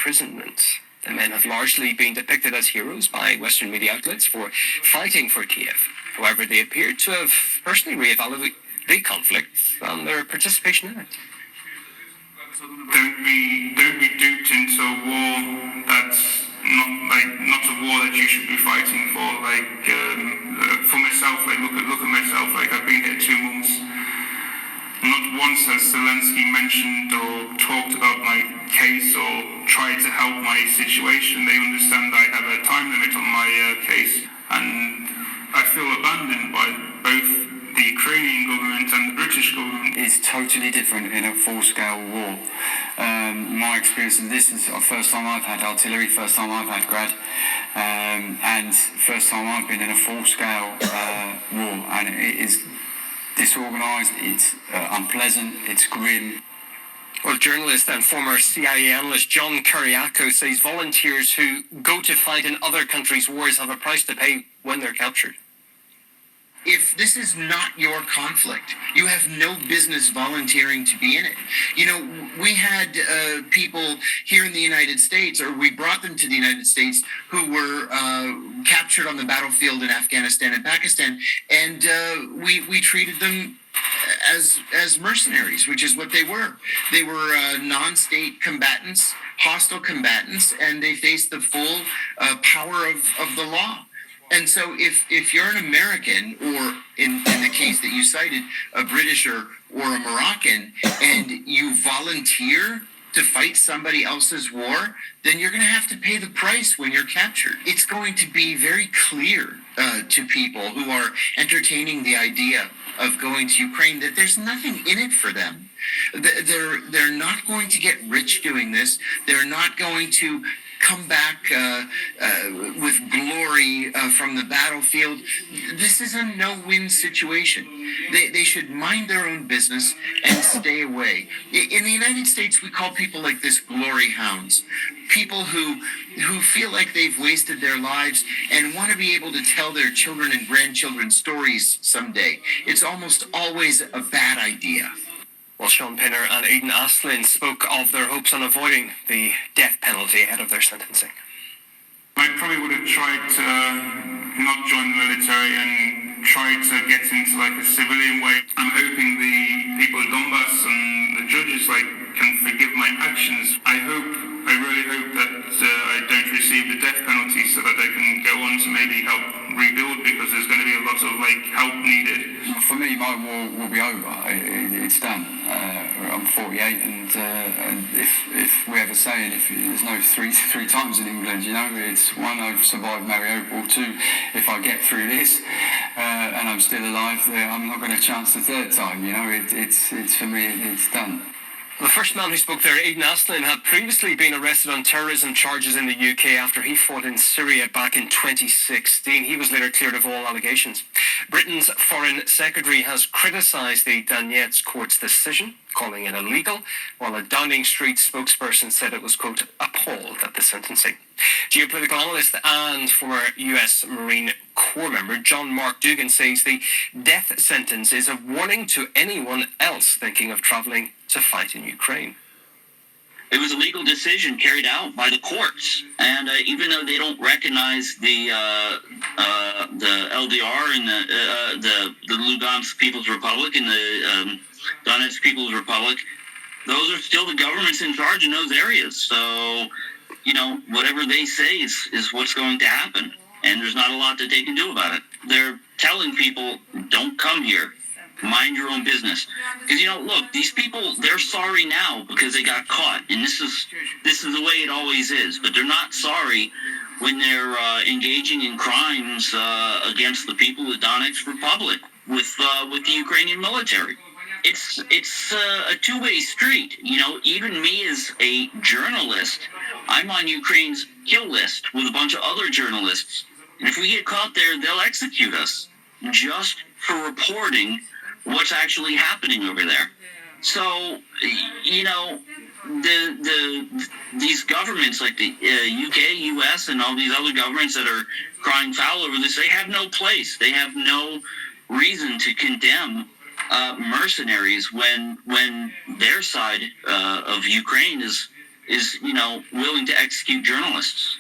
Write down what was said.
imprisonment. The men have largely been depicted as heroes by Western media outlets for fighting for Kiev. However, they appear to have personally reevaluated the conflict and their participation in it. Don't be duped into a war that's not a war that you should be fighting for. For myself, look at myself. I've been here 2 months. Not once has Zelensky mentioned or talked about my case or tried to help my situation. They understand I have a time limit on my case, and I feel abandoned by both the Ukrainian government and the British government. It's totally different in a full-scale war. My experience in this is the first time I've had artillery, first time I've had grad, and first time I've been in a full-scale war, and it is disorganised, it's unpleasant, it's grim. Well, journalist and former CIA analyst John Kiriakou says volunteers who go to fight in other countries' wars have a price to pay when they're captured. If this is not your conflict, you have no business volunteering to be in it. You know, we had people here in the United States, or we brought them to the United States, who were captured on the battlefield in Afghanistan and Pakistan, and we treated them as mercenaries, which is what they were. They were non-state combatants, hostile combatants, and they faced the full power of the law. And so if you're an American, or in the case that you cited, a British or a Moroccan, and you volunteer to fight somebody else's war, then you're going to have to pay the price when you're captured. It's going to be very clear to people who are entertaining the idea of going to Ukraine that there's nothing in it for them. They're not going to get rich doing this. They're not going to come back with glory from the battlefield. This is a no-win situation. They should mind their own business and stay away. In the United States, we call people like this glory hounds. People who feel like they've wasted their lives and want to be able to tell their children and grandchildren stories someday. It's almost always a bad idea. Well, Sean Pinner and Aidan Astlin spoke of their hopes on avoiding the death penalty ahead of their sentencing. I probably would have tried to not join the military and tried to get into a civilian way. I'm hoping the people of Donbass and the judges can forgive my actions. I really hope that I don't receive the death penalty so that I can go on to maybe help rebuild, because there's going to be a lot of help needed. For me, my war will be over. It's done. I'm 48, and if we have a saying, if there's no three times in England, it's one, I've survived Mariupol. Two, if I get through this and I'm still alive, I'm not going to chance the third time. It's for me, it's done. The first man who spoke there, Aidan Astlin, had previously been arrested on terrorism charges in the UK after he fought in Syria back in 2016. He was later cleared of all allegations. Britain's Foreign Secretary has criticised the Donetsk court's decision, calling it illegal, while a Downing Street spokesperson said it was, quote, appalled at the sentencing. Geopolitical analyst and former US Marine Corps member John Mark Dugan says the death sentence is a warning to anyone else thinking of travelling to fight in Ukraine. It was a legal decision carried out by the courts, and even though they don't recognize the LDR and the Lugansk People's Republic and the Donetsk People's Republic, those are still the governments in charge in those areas. So, whatever they say is what's going to happen, and there's not a lot that they can do about it. They're telling people, don't come here. Mind your own business. Because, look, these people, they're sorry now because they got caught. And this is the way it always is. But they're not sorry when they're engaging in crimes against the people of Donetsk Republic with the Ukrainian military. It's a two-way street. Even me as a journalist, I'm on Ukraine's kill list with a bunch of other journalists. And if we get caught there, they'll execute us just for reporting what's actually happening over there. So, these governments like the UK, US, and all these other governments that are crying foul over this, they have no place. They have no reason to condemn mercenaries when their side of Ukraine is is, willing to execute journalists.